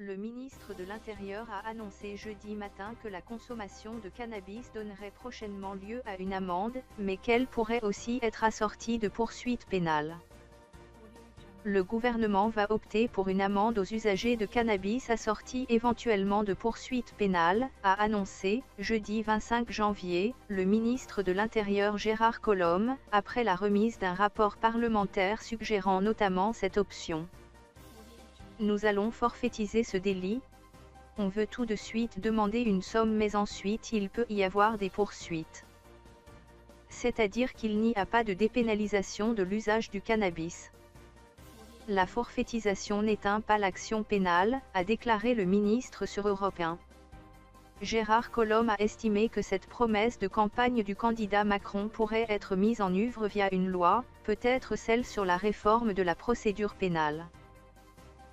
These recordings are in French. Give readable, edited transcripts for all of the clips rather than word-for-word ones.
Le ministre de l'Intérieur a annoncé jeudi matin que la consommation de cannabis donnerait prochainement lieu à une amende, mais qu'elle pourrait aussi être assortie de poursuites pénales. Le gouvernement va opter pour une amende aux usagers de cannabis assortie éventuellement de poursuites pénales, a annoncé, jeudi 25 janvier, le ministre de l'Intérieur Gérard Collomb, après la remise d'un rapport parlementaire suggérant notamment cette option. Nous allons forfaitiser ce délit. On veut tout de suite demander une somme mais ensuite il peut y avoir des poursuites. C'est-à-dire qu'il n'y a pas de dépénalisation de l'usage du cannabis. La forfaitisation n'éteint pas l'action pénale, a déclaré le ministre sur Europe 1. Gérard Collomb a estimé que cette promesse de campagne du candidat Macron pourrait être mise en œuvre via une loi, peut-être celle sur la réforme de la procédure pénale.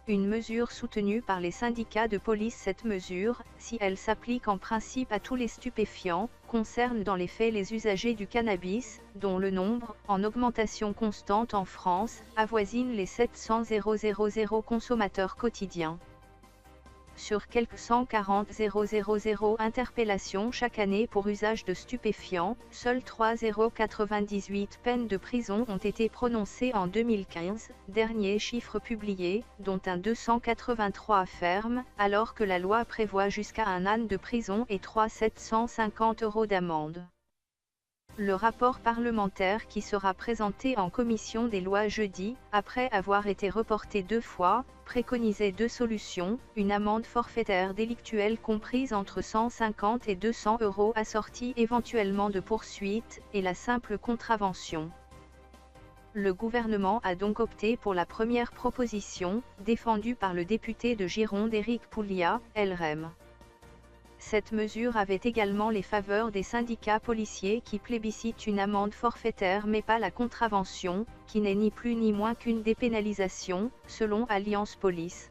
Une mesure soutenue par les syndicats de police. Cette mesure, si elle s'applique en principe à tous les stupéfiants, concerne dans les faits les usagers du cannabis, dont le nombre, en augmentation constante en France, avoisine les 700 000 consommateurs quotidiens. Sur quelques 140 000 interpellations chaque année pour usage de stupéfiants, seules 3,98 peines de prison ont été prononcées en 2015, dernier chiffre publié, dont un 283 ferme, alors que la loi prévoit jusqu'à 1 an de prison et 750 € d'amende. Le rapport parlementaire qui sera présenté en commission des lois jeudi, après avoir été reporté 2 fois, préconisait 2 solutions, une amende forfaitaire délictuelle comprise entre 150 et 200 € assortie éventuellement de poursuites, et la simple contravention. Le gouvernement a donc opté pour la première proposition, défendue par le député de Gironde Éric Pouliat, LREM. Cette mesure avait également les faveurs des syndicats policiers qui plébiscitent une amende forfaitaire mais pas la contravention, qui n'est ni plus ni moins qu'une dépénalisation, selon Alliance Police.